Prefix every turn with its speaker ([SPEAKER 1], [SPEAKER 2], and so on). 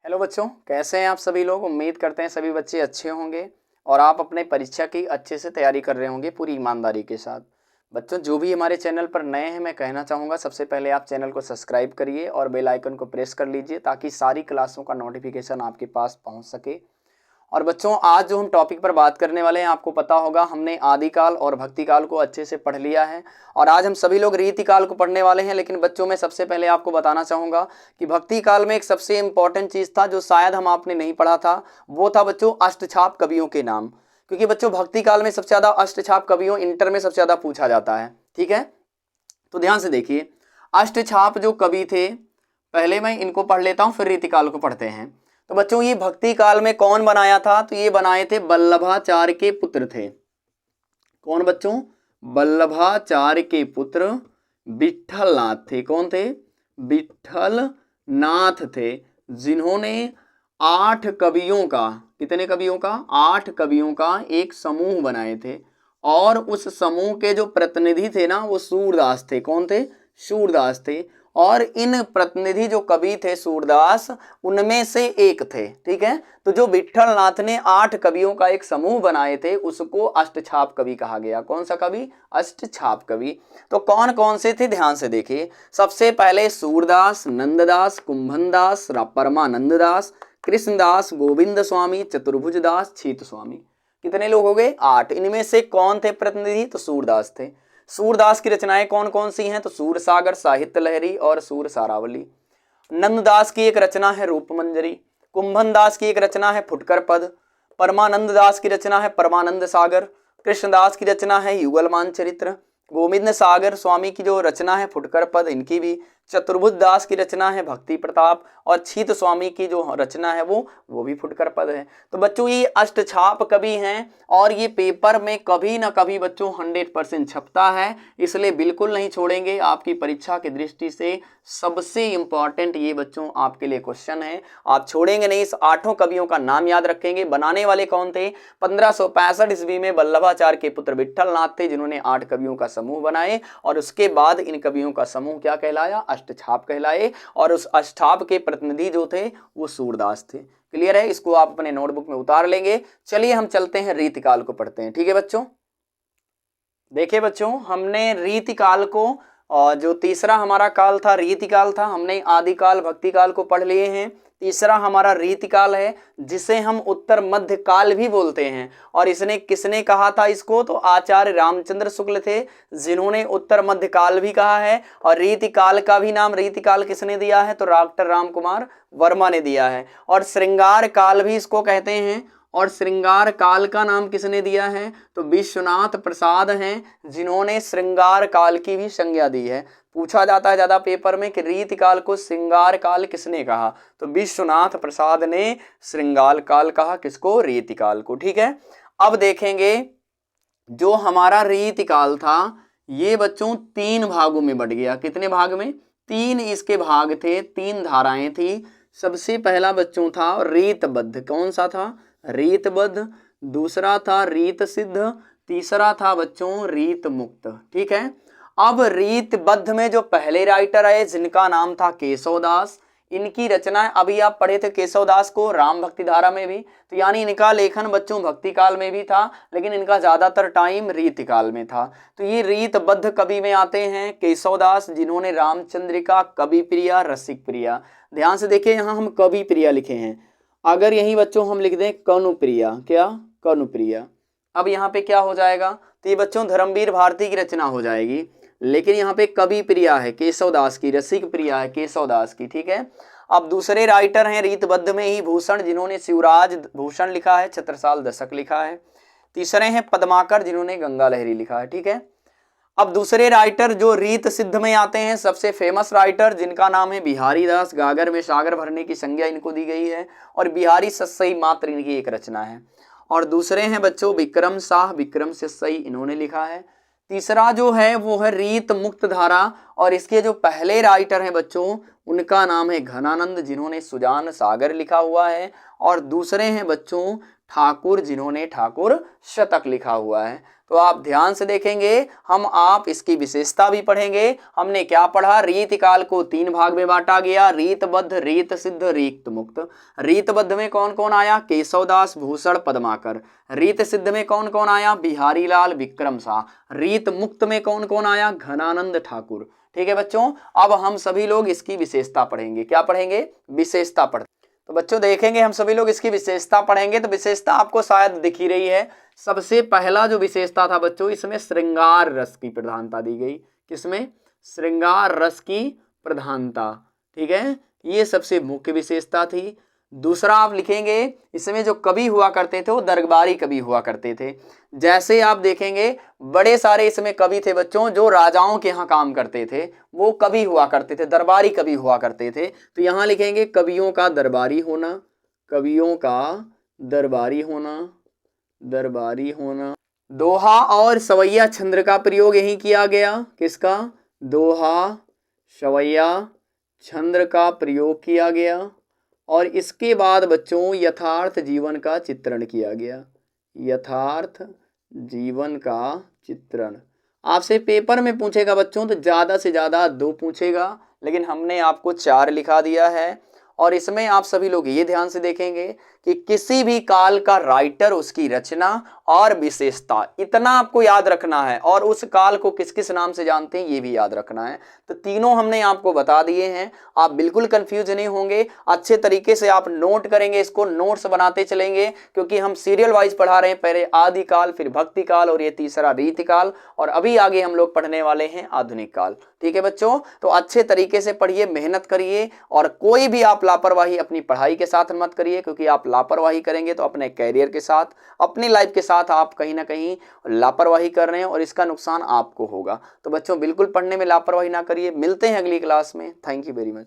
[SPEAKER 1] Hello बच्चों, कैसे हैं आप सभी लोग। उम्मीद करते हैं सभी बच्चे अच्छे होंगे और आप अपने परीक्षा की अच्छे से तैयारी कर रहे होंगे पूरी ईमानदारी के साथ। बच्चों, जो भी हमारे चैनल पर नए हैं, मैं कहना चाहूँगा सबसे पहले आप चैनल को सब्सक्राइब करिए और बेल आइकन को प्रेस कर लीजिए ताकि सारी क्लासों का नोटिफिकेशन आपके पास पहुँच सके। और बच्चों, आज जो हम टॉपिक पर बात करने वाले हैं, आपको पता होगा हमने आदिकाल और भक्तिकाल को अच्छे से पढ़ लिया है और आज हम सभी लोग रीतिकाल को पढ़ने वाले हैं। लेकिन बच्चों, मैं सबसे पहले आपको बताना चाहूँगा कि भक्तिकाल में एक सबसे इम्पॉर्टेंट चीज़ था जो शायद हम आपने नहीं पढ़ा था, वो था बच्चों अष्टछाप कवियों के नाम। क्योंकि बच्चों भक्तिकाल में सबसे ज़्यादा अष्टछाप कवियों इंटर में सबसे ज़्यादा पूछा जाता है। ठीक है, तो ध्यान से देखिए, अष्टछाप जो कवि थे, पहले मैं इनको पढ़ लेता हूँ फिर रीतिकाल को पढ़ते हैं। तो बच्चों, ये भक्ति काल में कौन बनाया था, तो ये बनाए थे वल्लभाचार्य के पुत्र थे। कौन बच्चों? वल्लभाचार्य के पुत्र विट्ठल नाथ थे। कौन थे? विट्ठल नाथ थे, जिन्होंने 8 कवियों का, कितने कवियों का? 8 कवियों का एक समूह बनाए थे और उस समूह के जो प्रतिनिधि थे ना, वो सूरदास थे। कौन थे? सूरदास थे। और इन प्रतिनिधि जो कवि थे सूरदास, उनमें से एक थे। ठीक है, तो जो विट्ठल नाथ ने 8 कवियों का एक समूह बनाए थे, उसको अष्टछाप कवि कहा गया। कौन सा कवि? अष्टछाप कवि। तो कौन कौन से थे, ध्यान से देखिए। सबसे पहले सूरदास, नंददास, कुंभनदास, परमानंददास, कृष्णदास, गोविंद स्वामी, चतुर्भुजदास, छीत स्वामी। कितने लोग हो गए? 8। इनमें से कौन थे प्रतिनिधि? तो सूरदास थे। सूरदास की रचनाएं कौन कौन सी हैं? तो सूरसागर, साहित्य लहरी और सूर सारावली। नंददास की एक रचना है रूपमंजरी। कुंभनदास की एक रचना है फुटकर पद। परमानंद दास की रचना है परमानंद सागर। कृष्णदास की रचना है युगलमान चरित्र। गोविंद सागर स्वामी की जो रचना है फुटकर पद, इनकी भी। चतुर्भुज दास की रचना है भक्ति प्रताप और छीत स्वामी की जो रचना है वो भी फुटकर पद है। तो बच्चों, ये अष्टछाप कवि हैं और ये पेपर में कभी ना कभी बच्चों 100% छपता है, इसलिए बिल्कुल नहीं छोड़ेंगे। आपकी परीक्षा की दृष्टि से सबसे इंपॉर्टेंट ये बच्चों आपके लिए क्वेश्चन है, आप छोड़ेंगे नहीं। इस 8 कवियों का नाम याद रखेंगे। बनाने वाले कौन थे? 1565 ईस्वी में वल्लभाचार्य के पुत्र विट्ठल नाथ थे, जिन्होंने 8 कवियों का समूह बनाए और उसके बाद इन कवियों का समूह क्या कहलाया? अष्टछाप कहलाए। और उस अष्टछाप के प्रतिनिधि जो थे वो सूरदास थे। क्लियर है? इसको आप अपने नोटबुक में उतार लेंगे। चलिए हम चलते हैं रीतिकाल को पढ़ते हैं। ठीक है बच्चों, देखिए बच्चों, हमने रीतिकाल को और जो तीसरा हमारा काल था रीतिकाल था, हमने आदिकाल भक्तिकाल को पढ़ लिए हैं। तीसरा हमारा रीतिकाल है, जिसे हम उत्तर मध्य काल भी बोलते हैं। और इसने किसने कहा था इसको? तो आचार्य रामचंद्र शुक्ल थे, जिन्होंने उत्तर मध्य काल भी कहा है। और रीतिकाल का भी नाम रीतिकाल किसने दिया है? तो डॉक्टर राम कुमार वर्मा ने दिया है। और श्रृंगार काल भी इसको कहते हैं। और श्रृंगार काल का नाम किसने दिया है? तो विश्वनाथ प्रसाद हैं, जिन्होंने श्रृंगार काल की भी संज्ञा दी है। पूछा जाता है ज्यादा पेपर में कि रीतिकाल को श्रृंगार काल किसने कहा? तो विश्वनाथ प्रसाद ने श्रृंगार काल कहा। किसको? रीतिकाल को। ठीक है, अब देखेंगे जो हमारा रीतिकाल था ये बच्चों 3 भागों में बढ़ गया। कितने भाग में? 3 इसके भाग थे, 3 धाराएं थी। सबसे पहला बच्चों था रीतबद्ध। कौन सा था? रीतबद्ध। दूसरा था रीत सिद्ध। तीसरा था बच्चों रीत मुक्त। ठीक है, अब रीतबद्ध में जो पहले राइटर आए, जिनका नाम था केशवदास, इनकी रचनाएं अभी आप पढ़े थे केशवदास को राम भक्ति धारा में भी। तो यानी इनका लेखन बच्चों भक्ति काल में भी था, लेकिन इनका ज्यादातर टाइम रीतिकाल में था। तो ये रीतबद्ध कवि में आते हैं केशवदास, जिन्होंने रामचंद्रिका, कवि प्रिया, रसिक प्रिया। ध्यान से देखिए, यहाँ हम कवि प्रिया लिखे हैं। अगर यही बच्चों हम लिख दें कनुप्रिया, क्या? कनुप्रिया। अब यहाँ पे क्या हो जाएगा? तो ये बच्चों धर्मवीर भारती की रचना हो जाएगी, लेकिन यहाँ पे कवि प्रिया है केशवदास की, रसिक प्रिया है केशवदास की। ठीक है, अब दूसरे राइटर हैं रीतबद्ध में ही भूषण, जिन्होंने शिवराज भूषण लिखा है, छत्रसाल दशक लिखा है। तीसरे हैं पद्माकर, जिन्होंने गंगा लहरी लिखा है। ठीक है, अब दूसरे राइटर जो रीत सिद्ध में आते हैं, सबसे फेमस राइटर जिनका नाम है बिहारी दास, गागर में सागर भरने की संज्ञा इनको दी गई है और बिहारी सस्सई मात्र इनकी एक रचना है। और दूसरे हैं बच्चों विक्रम शाह, विक्रम सस्सई, इन्होंने लिखा है। तीसरा जो है वो है रीत मुक्त धारा और इसके जो पहले राइटर हैं बच्चों, उनका नाम है घनानंद, जिन्होंने सुजान सागर लिखा हुआ है। और दूसरे हैं बच्चों ठाकुर जिन्होंने ठाकुर शतक लिखा हुआ है। तो आप ध्यान से देखेंगे, हम आप इसकी विशेषता भी पढ़ेंगे। हमने क्या पढ़ा, रीतिकाल को 3 भाग में बांटा गया, रीतबद्ध, रीत सिद्ध, रीत मुक्त। रीतबद्ध में कौन कौन आया, केशवदास, भूषण, पद्माकर। रीत सिद्ध में कौन कौन आया, बिहारी लाल, विक्रम शाह। रीत मुक्त में कौन कौन आया, घनानंद ठाकुर। ठीक है बच्चों, अब हम सभी लोग इसकी विशेषता पढ़ेंगे। क्या पढ़ेंगे, विशेषता पढ़। तो बच्चों देखेंगे, हम सभी लोग इसकी विशेषता पढ़ेंगे। तो विशेषता आपको शायद दिख ही रही है। सबसे पहला जो विशेषता था बच्चों, इसमें श्रृंगार रस की प्रधानता दी गई। किसमें, श्रृंगार रस की प्रधानता। ठीक है, ये सबसे मुख्य विशेषता थी। दूसरा आप लिखेंगे, इसमें जो कवि हुआ करते थे वो दरबारी कवि हुआ करते थे। जैसे आप देखेंगे बड़े सारे इसमें कवि थे बच्चों, जो राजाओं के यहाँ काम करते थे, वो कवि हुआ करते थे, दरबारी कवि हुआ करते थे। तो यहाँ लिखेंगे कवियों का दरबारी होना, कवियों का दरबारी होना, दरबारी होना। दोहा और सवैया छंद का प्रयोग यही किया गया। किसका, दोहा सवैया छंद का प्रयोग किया गया। और इसके बाद बच्चों यथार्थ जीवन का चित्रण किया गया, यथार्थ जीवन का चित्रण। आपसे पेपर में पूछेगा बच्चों तो ज़्यादा से ज़्यादा 2 पूछेगा, लेकिन हमने आपको 4 लिखा दिया है। और इसमें आप सभी लोग ये ध्यान से देखेंगे कि किसी भी काल का राइटर, उसकी रचना और विशेषता, इतना आपको याद रखना है। और उस काल को किस किस नाम से जानते हैं ये भी याद रखना है। तो तीनों हमने आपको बता दिए हैं, आप बिल्कुल कंफ्यूज नहीं होंगे। अच्छे तरीके से आप नोट करेंगे, इसको नोट्स बनाते चलेंगे, क्योंकि हम सीरियल वाइज पढ़ा रहे हैं। पहले आदिकाल, फिर भक्ति काल, और ये तीसरा रीतिकाल, और अभी आगे हम लोग पढ़ने वाले हैं आधुनिक काल। ठीक है बच्चों, तो अच्छे तरीके से पढ़िए, मेहनत करिए, और कोई भी आप लापरवाही अपनी पढ़ाई के साथ मत करिए, क्योंकि आप लापरवाही करेंगे तो अपने कैरियर के साथ, अपनी लाइफ के साथ आप कहीं ना कहीं लापरवाही कर रहे हैं, और इसका नुकसान आपको होगा। तो बच्चों बिल्कुल पढ़ने में लापरवाही ना करिए। मिलते हैं अगली क्लास में। Thank you very much.